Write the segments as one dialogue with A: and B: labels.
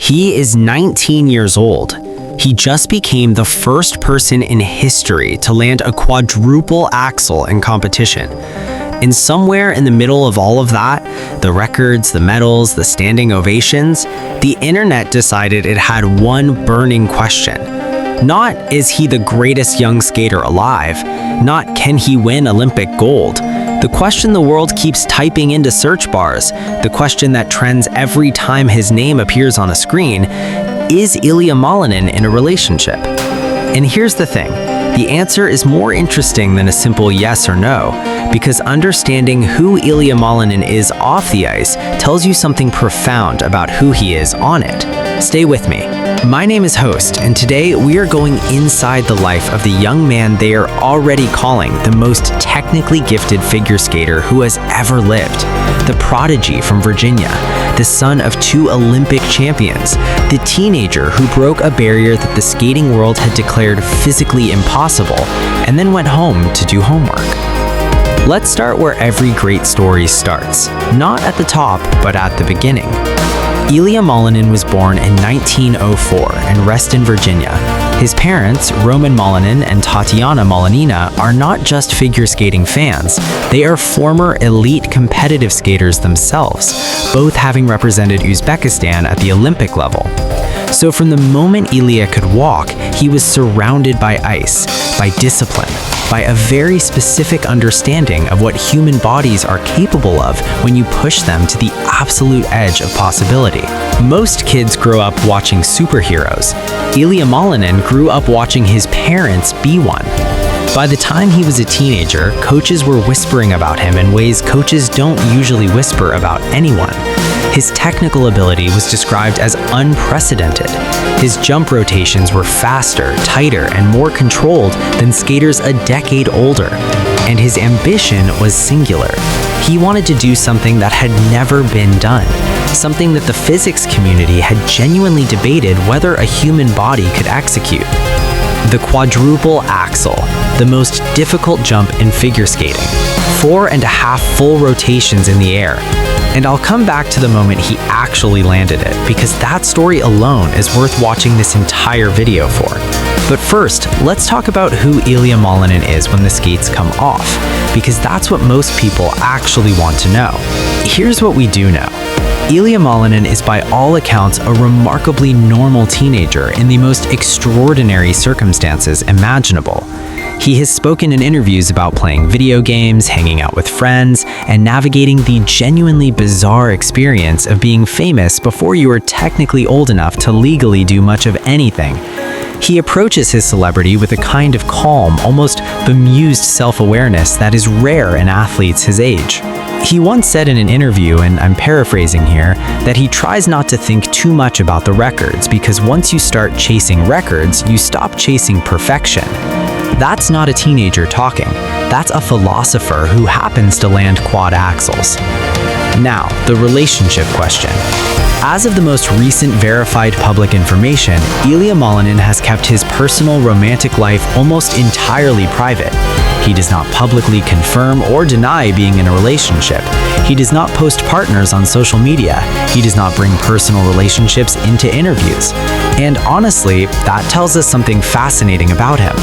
A: He is 19 years old. He just became the first person in history to land a quadruple axel in competition. And somewhere in the middle of all of that, the records, the medals, the standing ovations, the internet decided it had one burning question. Not, is he the greatest young skater alive? Not, can he win Olympic gold? The question the world keeps typing into search bars, the question that trends every time his name appears on a screen, is Ilia Malinin in a relationship? And here's the thing, the answer is more interesting than a simple yes or no, because understanding who Ilia Malinin is off the ice tells you something profound about who he is on it. Stay with me. My name is Host, and today we are going inside the life of the young man they are already calling the most technically gifted figure skater who has ever lived. The prodigy from Virginia, the son of 2 Olympic champions, the teenager who broke a barrier that the skating world had declared physically impossible, and then went home to do homework. Let's start where every great story starts, not at the top, but at the beginning. Ilia Malinin was born in 1904 in Reston, Virginia. His parents, Roman Malinin and Tatiana Malinina, are not just figure skating fans, they are former elite competitive skaters themselves, both having represented Uzbekistan at the Olympic level. So from the moment Ilia could walk, he was surrounded by ice, by discipline, by a very specific understanding of what human bodies are capable of when you push them to the absolute edge of possibility. Most kids grow up watching superheroes. Ilia Malinin grew up watching his parents be one. By the time he was a teenager, coaches were whispering about him in ways coaches don't usually whisper about anyone. His technical ability was described as unprecedented. His jump rotations were faster, tighter, and more controlled than skaters a decade older. And his ambition was singular. He wanted to do something that had never been done, something that the physics community had genuinely debated whether a human body could execute. The quadruple axel, the most difficult jump in figure skating. 4.5 full rotations in the air. And I'll come back to the moment he actually landed it, because that story alone is worth watching this entire video for. But first, let's talk about who Ilia Malinin is when the skates come off, because that's what most people actually want to know. Here's what we do know. Ilia Malinin is by all accounts a remarkably normal teenager in the most extraordinary circumstances imaginable. He has spoken in interviews about playing video games, hanging out with friends, and navigating the genuinely bizarre experience of being famous before you are technically old enough to legally do much of anything. He approaches his celebrity with a kind of calm, almost bemused self-awareness that is rare in athletes his age. He once said in an interview, and I'm paraphrasing here, that he tries not to think too much about the records because once you start chasing records, you stop chasing perfection. That's not a teenager talking. That's a philosopher who happens to land quad axles. Now, the relationship question. As of the most recent verified public information, Ilia Malinin has kept his personal romantic life almost entirely private. He does not publicly confirm or deny being in a relationship. He does not post partners on social media. He does not bring personal relationships into interviews. And honestly, that tells us something fascinating about him.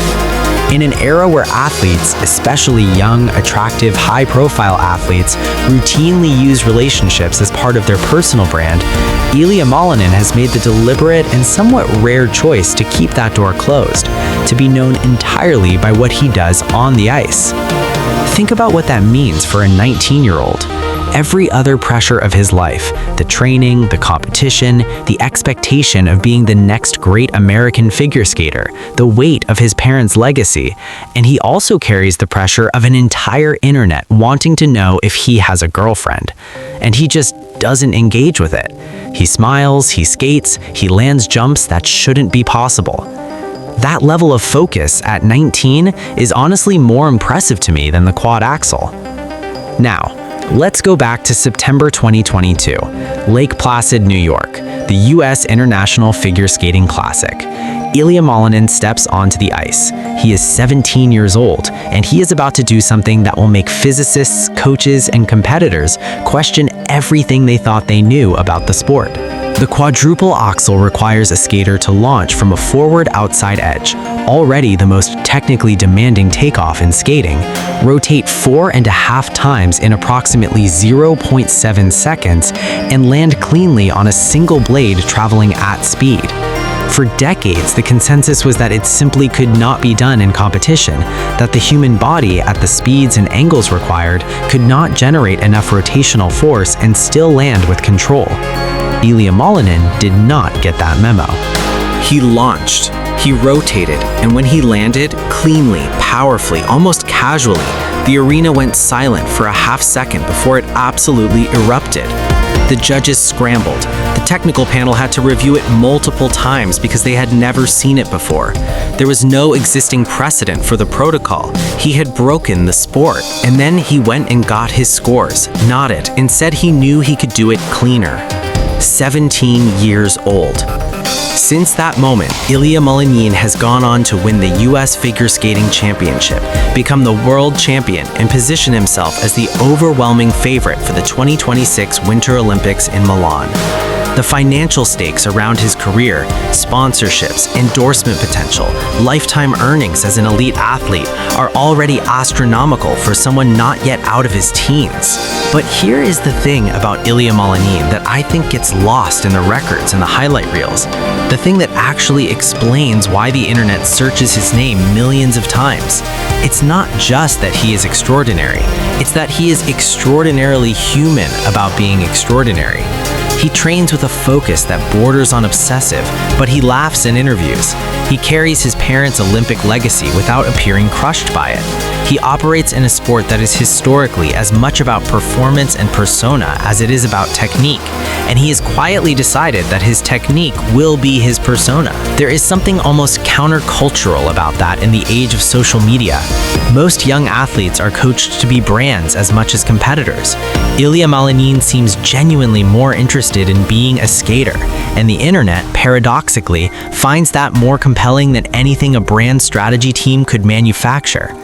A: In an era where athletes, especially young, attractive, high-profile athletes, routinely use relationships as part of their personal brand, Ilia Malinin has made the deliberate and somewhat rare choice to keep that door closed, to be known entirely by what he does on the ice. Think about what that means for a 19-year-old. Every other pressure of his life, the training, the competition, the expectation of being the next great American figure skater, the weight of his parents' legacy, and he also carries the pressure of an entire internet wanting to know if he has a girlfriend. And he just doesn't engage with it. He smiles, he skates, he lands jumps that shouldn't be possible. That level of focus at 19 is honestly more impressive to me than the quad axel. Now, let's go back to September 2022, Lake Placid, New York, the U.S. International Figure Skating Classic. Ilia Malinin steps onto the ice. He is 17 years old, and he is about to do something that will make physicists, coaches, and competitors question everything they thought they knew about the sport. The quadruple Axel requires a skater to launch from a forward outside edge, already the most technically demanding takeoff in skating, rotate 4.5 times in approximately 0.7 seconds, and land cleanly on a single blade traveling at speed. For decades, the consensus was that it simply could not be done in competition, that the human body, at the speeds and angles required, could not generate enough rotational force and still land with control. Ilia Malinin did not get that memo.
B: He launched, he rotated, and when he landed, cleanly, powerfully, almost casually, the arena went silent for a half second before it absolutely erupted. The judges scrambled. The technical panel had to review it multiple times because they had never seen it before. There was no existing precedent for the protocol. He had broken the sport. And then he went and got his scores. Nodded. Instead, he knew he could do it cleaner. 17 years old. Since that moment, Ilia Malinin has gone on to win the US Figure Skating Championship, become the world champion, and position himself as the overwhelming favorite for the 2026 Winter Olympics in Milan. The financial stakes around his career, sponsorships, endorsement potential, lifetime earnings as an elite athlete are already astronomical for someone not yet out of his teens. But here is the thing about Ilia Malinin that I think gets lost in the records and the highlight reels. The thing that actually explains why the internet searches his name millions of times. It's not just that he is extraordinary, it's that he is extraordinarily human about being extraordinary. He trains with a focus that borders on obsessive, but he laughs in interviews. He carries his parents' Olympic legacy without appearing crushed by it. He operates in a sport that is historically as much about performance and persona as it is about technique, and he has quietly decided that his technique will be his persona. There is something almost countercultural about that in the age of social media. Most young athletes are coached to be brands as much as competitors. Ilia Malinin seems genuinely more interested in being a skater, and the internet, paradoxically, finds that more compelling than anything a brand strategy team could manufacture.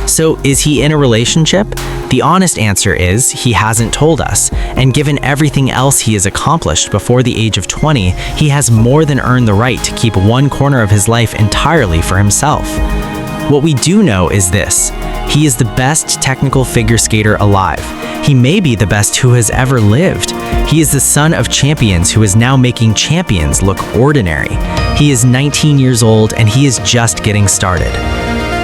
B: So, is he in a relationship? The honest answer is he hasn't told us, and given everything else he has accomplished before the age of 20, he has more than earned the right to keep one corner of his life entirely for himself. What we do know is this: he is the best technical figure skater alive. He may be the best who has ever lived. He is the son of champions who is now making champions look ordinary. He is 19 years old and he is just getting started.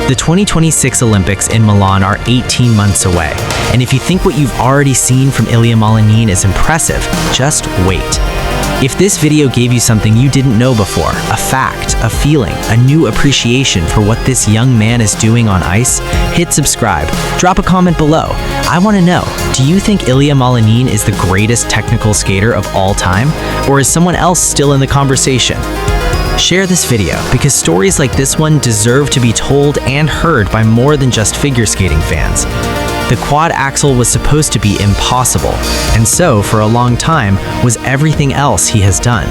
B: The 2026 Olympics in Milan are 18 months away, and if you think what you've already seen from Ilia Malinin is impressive, just wait. If this video gave you something you didn't know before, a fact, a feeling, a new appreciation for what this young man is doing on ice, hit subscribe, drop a comment below. I want to know, do you think Ilia Malinin is the greatest technical skater of all time, or is someone else still in the conversation? Share this video because stories like this one deserve to be told and heard by more than just figure skating fans. The quad axel was supposed to be impossible, and so, for a long time, was everything else he has done.